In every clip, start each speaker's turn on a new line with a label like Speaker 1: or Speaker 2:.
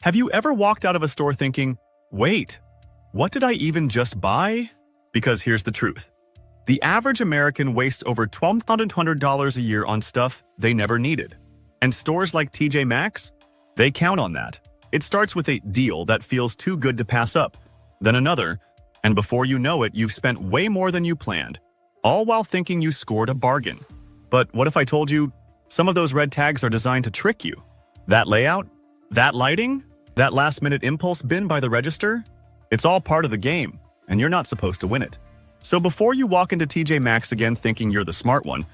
Speaker 1: Have you ever walked out of a store thinking, wait, what did I even just buy? Because here's the truth. The average American wastes over $1,200 a year on stuff they never needed. And stores like TJ Maxx, they count on that. It starts with a deal that feels too good to pass up, then another, and before you know it, you've spent way more than you planned, all while thinking you scored a bargain. But what if I told you some of those red tags are designed to trick you? That layout? That lighting? That last-minute impulse bin by the register? It's all part of the game, and you're not supposed to win it. So before you walk into TJ Maxx again thinking you're the smart one,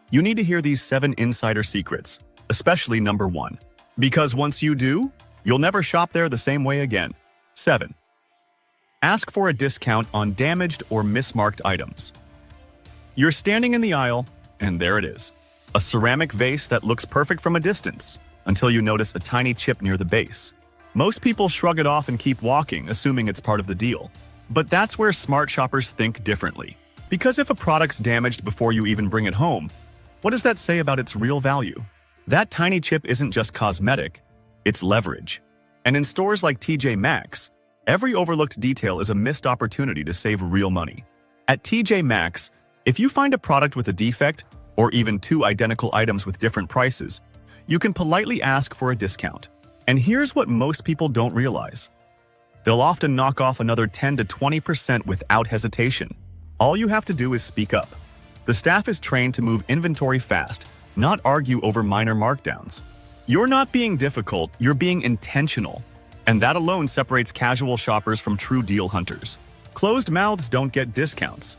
Speaker 1: you need to hear these 7 insider secrets, especially number 1. Because once you do, you'll never shop there the same way again. 7. Ask for a discount on damaged or mismarked items. You're standing in the aisle, and there it is. A ceramic vase that looks perfect from a distance, until you notice a tiny chip near the base. Most people shrug it off and keep walking, assuming it's part of the deal. But that's where smart shoppers think differently. Because if a product's damaged before you even bring it home, what does that say about its real value? That tiny chip isn't just cosmetic, it's leverage. And in stores like TJ Maxx, every overlooked detail is a missed opportunity to save real money. At TJ Maxx, if you find a product with a defect, or even 2 identical items with different prices, you can politely ask for a discount. And here's what most people don't realize. They'll often knock off another 10 to 20% without hesitation. All you have to do is speak up. The staff is trained to move inventory fast, not argue over minor markdowns. You're not being difficult, you're being intentional. And that alone separates casual shoppers from true deal hunters. Closed mouths don't get discounts.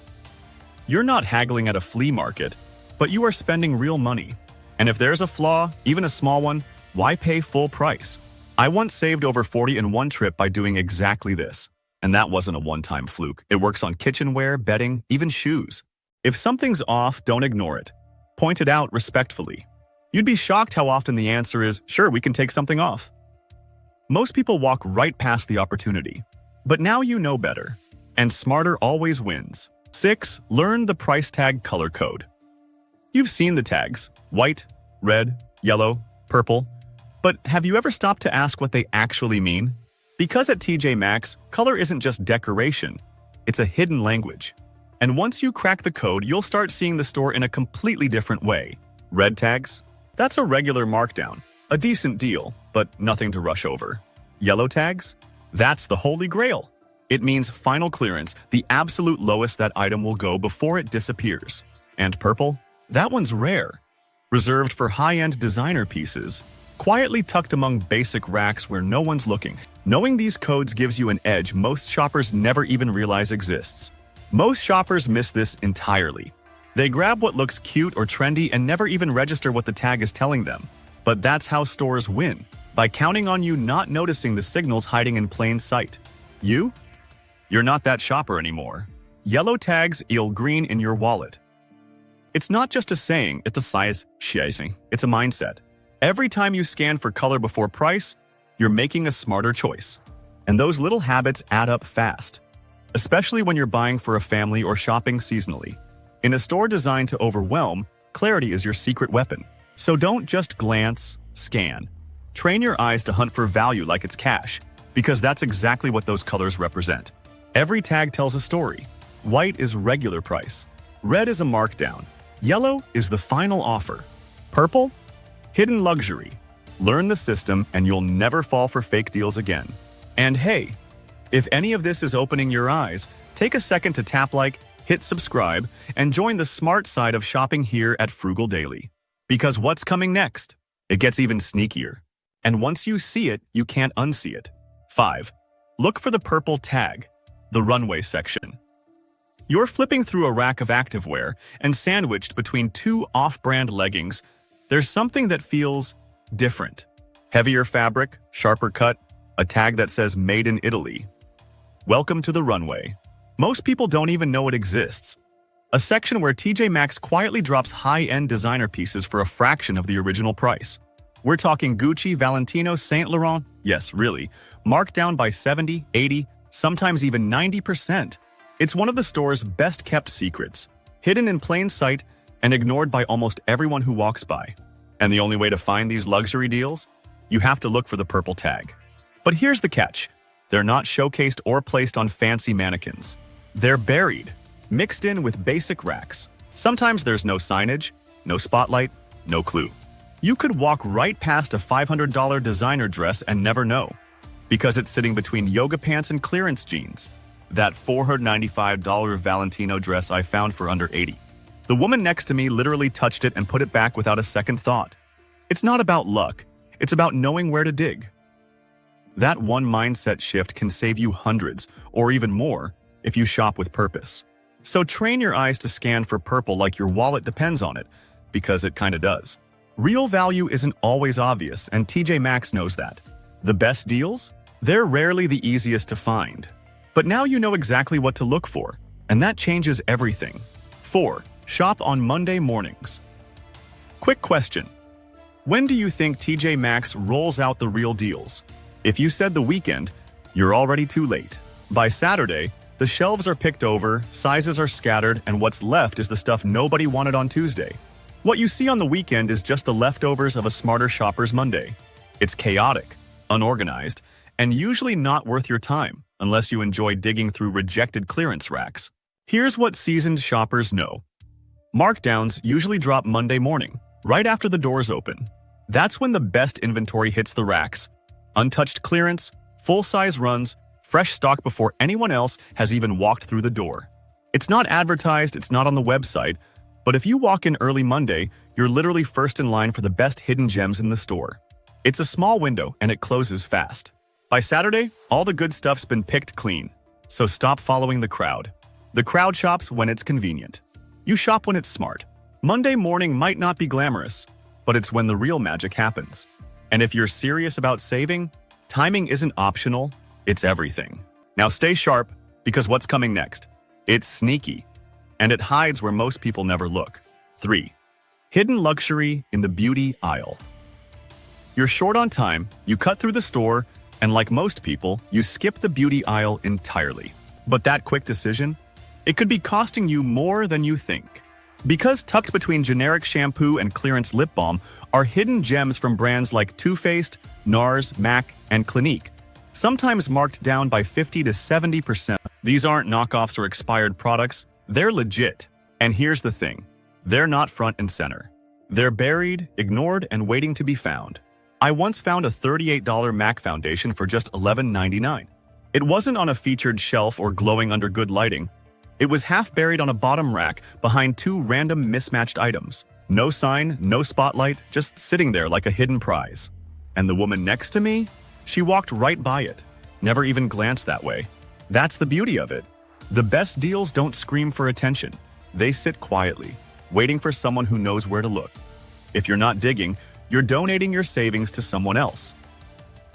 Speaker 1: You're not haggling at a flea market, but you are spending real money. And if there's a flaw, even a small one, why pay full price? I once saved over $40 in one trip by doing exactly this. And that wasn't a one-time fluke. It works on kitchenware, bedding, even shoes. If something's off, don't ignore it. Point it out respectfully. You'd be shocked how often the answer is, sure, we can take something off. Most people walk right past the opportunity. But now you know better. And smarter always wins. 6. Learn the price tag color code. You've seen the tags: white, red, yellow, purple. But have you ever stopped to ask what they actually mean? Because at TJ Maxx, color isn't just decoration, it's a hidden language. And once you crack the code, you'll start seeing the store in a completely different way. Red tags? That's a regular markdown, a decent deal, but nothing to rush over. Yellow tags? That's the holy grail. It means final clearance, the absolute lowest that item will go before it disappears. And purple? That one's rare. Reserved for high-end designer pieces, quietly tucked among basic racks where no one's looking. Knowing these codes gives you an edge most shoppers never even realize exists. Most shoppers miss this entirely. They grab what looks cute or trendy and never even register what the tag is telling them. But that's how stores win, by counting on you not noticing the signals hiding in plain sight. You're not that shopper anymore. Yellow tags eel green in your wallet. It's not just a saying, it's a size shazing. It's a mindset. Every time you scan for color before price, you're making a smarter choice. And those little habits add up fast, especially when you're buying for a family or shopping seasonally. In a store designed to overwhelm, clarity is your secret weapon. So don't just glance, scan. Train your eyes to hunt for value like it's cash, because that's exactly what those colors represent. Every tag tells a story. White is regular price. Red is a markdown. Yellow is the final offer. Purple? Hidden luxury. Learn the system and you'll never fall for fake deals again. And hey, if any of this is opening your eyes, take a second to tap like, hit subscribe, and join the smart side of shopping here at Frugal Daily. Because what's coming next? It gets even sneakier. And once you see it, you can't unsee it. 5. Look for the purple tag, the runway section. You're flipping through a rack of activewear and sandwiched between 2 off-brand leggings. There's something that feels different. Heavier fabric, sharper cut, a tag that says Made in Italy. Welcome to the runway. Most people don't even know it exists. A section where TJ Maxx quietly drops high-end designer pieces for a fraction of the original price. We're talking Gucci, Valentino, Saint Laurent, yes, really, marked down by 70, 80, sometimes even 90%. It's one of the store's best-kept secrets, hidden in plain sight and ignored by almost everyone who walks by. And the only way to find these luxury deals? You have to look for the purple tag. But here's the catch. They're not showcased or placed on fancy mannequins. They're buried, mixed in with basic racks. Sometimes there's no signage, no spotlight, no clue. You could walk right past a $500 designer dress and never know, because it's sitting between yoga pants and clearance jeans. That $495 Valentino dress I found for under $80. The woman next to me literally touched it and put it back without a second thought. It's not about luck, it's about knowing where to dig. That one mindset shift can save you hundreds, or even more, if you shop with purpose. So train your eyes to scan for purple like your wallet depends on it, because it kinda does. Real value isn't always obvious, and TJ Maxx knows that. The best deals? They're rarely the easiest to find. But now you know exactly what to look for, and that changes everything. 4. Shop on Monday mornings. Quick question. When do you think TJ Maxx rolls out the real deals? If you said the weekend, you're already too late. By Saturday, the shelves are picked over, sizes are scattered, and what's left is the stuff nobody wanted on Tuesday. What you see on the weekend is just the leftovers of a smarter shopper's Monday. It's chaotic, unorganized, and usually not worth your time unless you enjoy digging through rejected clearance racks. Here's what seasoned shoppers know. Markdowns usually drop Monday morning, right after the doors open. That's when the best inventory hits the racks. Untouched clearance, full-size runs, fresh stock before anyone else has even walked through the door. It's not advertised, it's not on the website, but if you walk in early Monday, you're literally first in line for the best hidden gems in the store. It's a small window and it closes fast. By Saturday, all the good stuff's been picked clean. So stop following the crowd. The crowd shops when it's convenient. You shop when it's smart. Monday morning might not be glamorous, but it's when the real magic happens. And if you're serious about saving, timing isn't optional, it's everything. Now stay sharp, because what's coming next? It's sneaky, and it hides where most people never look. 3. Hidden luxury in the beauty aisle. You're short on time, you cut through the store, and like most people, you skip the beauty aisle entirely. But that quick decision? It could be costing you more than you think. Because tucked between generic shampoo and clearance lip balm are hidden gems from brands like Too Faced, NARS, MAC, and Clinique, sometimes marked down by 50 to 70%. These aren't knockoffs or expired products, they're legit. And here's the thing, they're not front and center. They're buried, ignored, and waiting to be found. I once found a $38 MAC foundation for just $11.99. It wasn't on a featured shelf or glowing under good lighting. It was half buried on a bottom rack behind two random mismatched items. No sign, no spotlight, just sitting there like a hidden prize. And the woman next to me? She walked right by it, never even glanced that way. That's the beauty of it. The best deals don't scream for attention. They sit quietly, waiting for someone who knows where to look. If you're not digging, you're donating your savings to someone else.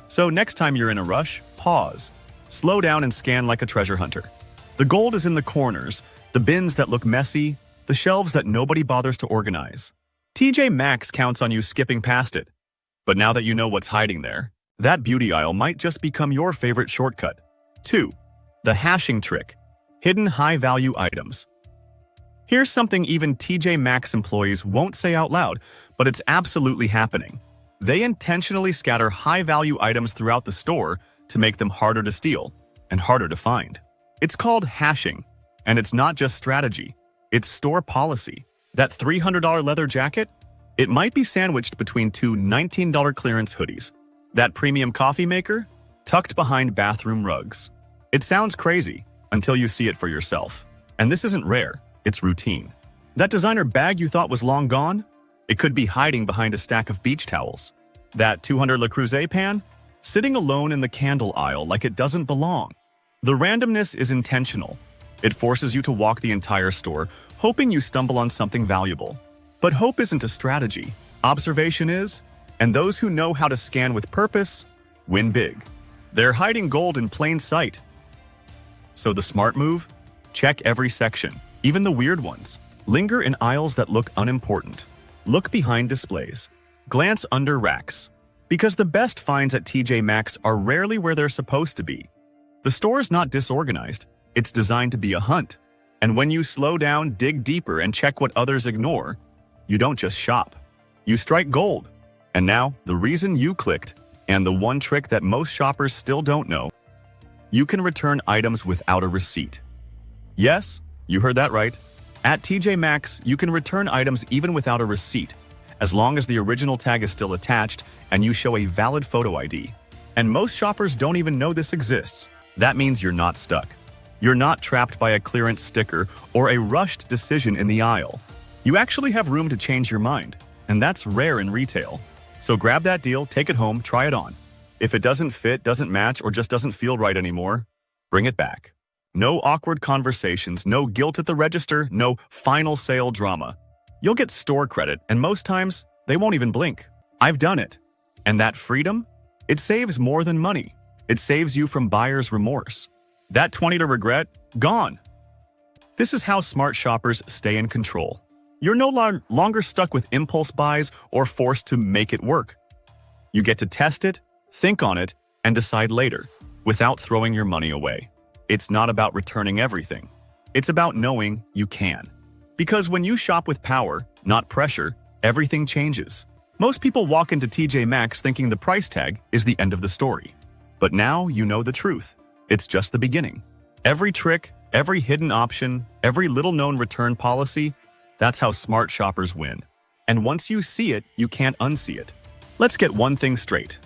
Speaker 1: So next time you're in a rush, pause. Slow down and scan like a treasure hunter. The gold is in the corners, the bins that look messy, the shelves that nobody bothers to organize. TJ Maxx counts on you skipping past it. But now that you know what's hiding there, that beauty aisle might just become your favorite shortcut. 2. The hashing trick. Hidden high-value items. Here's something even TJ Maxx employees won't say out loud, but it's absolutely happening. They intentionally scatter high-value items throughout the store to make them harder to steal and harder to find. It's called hashing, and it's not just strategy, it's store policy. That $300 leather jacket? It might be sandwiched between two $19 clearance hoodies. That premium coffee maker? Tucked behind bathroom rugs. It sounds crazy until you see it for yourself. And this isn't rare, it's routine. That designer bag you thought was long gone? It could be hiding behind a stack of beach towels. That $200 Le Creuset pan? Sitting alone in the candle aisle like it doesn't belong. The randomness is intentional. It forces you to walk the entire store, hoping you stumble on something valuable. But hope isn't a strategy. Observation is, and those who know how to scan with purpose win big. They're hiding gold in plain sight. So the smart move? Check every section, even the weird ones. Linger in aisles that look unimportant. Look behind displays. Glance under racks. Because the best finds at TJ Maxx are rarely where they're supposed to be. The store is not disorganized, it's designed to be a hunt. And when you slow down, dig deeper, and check what others ignore, you don't just shop. You strike gold. And now, the reason you clicked And the one trick that most shoppers still don't know, you can return items without a receipt. Yes, you heard that right. At TJ Maxx, you can return items even without a receipt, as long as the original tag is still attached and you show a valid photo ID. And most shoppers don't even know this exists. That means you're not stuck. You're not trapped by a clearance sticker or a rushed decision in the aisle. You actually have room to change your mind, and that's rare in retail. So grab that deal, take it home, try it on. If it doesn't fit, doesn't match, or just doesn't feel right anymore, bring it back. No awkward conversations, no guilt at the register, no final sale drama. You'll get store credit, and most times, they won't even blink. I've done it. And that freedom? It saves more than money. It saves you from buyer's remorse. That 20 to regret? Gone. This is how smart shoppers stay in control. You're no longer stuck with impulse buys or forced to make it work. You get to test it, think on it, and decide later, without throwing your money away. It's not about returning everything. It's about knowing you can. Because when you shop with power, not pressure, everything changes. Most people walk into TJ Maxx thinking the price tag is the end of the story. But now you know the truth. It's just the beginning. Every trick, every hidden option, every little-known return policy, that's how smart shoppers win. And once you see it, you can't unsee it. Let's get one thing straight.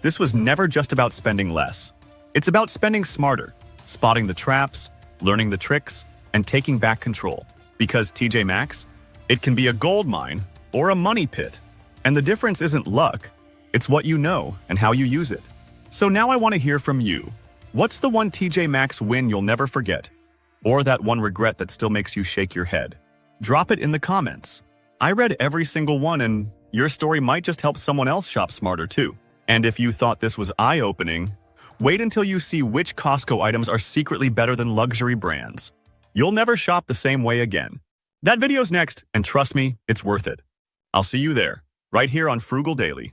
Speaker 1: This was never just about spending less. It's about spending smarter, spotting the traps, learning the tricks, and taking back control. Because TJ Maxx, it can be a gold mine or a money pit. And the difference isn't luck, it's what you know and how you use it. So now I want to hear from you. What's the one TJ Maxx win you'll never forget? Or that one regret that still makes you shake your head? Drop it in the comments. I read every single one, and your story might just help someone else shop smarter too. And if you thought this was eye-opening, wait until you see which Costco items are secretly better than luxury brands. You'll never shop the same way again. That video's next, and trust me, it's worth it. I'll see you there, right here on Frugal Daily.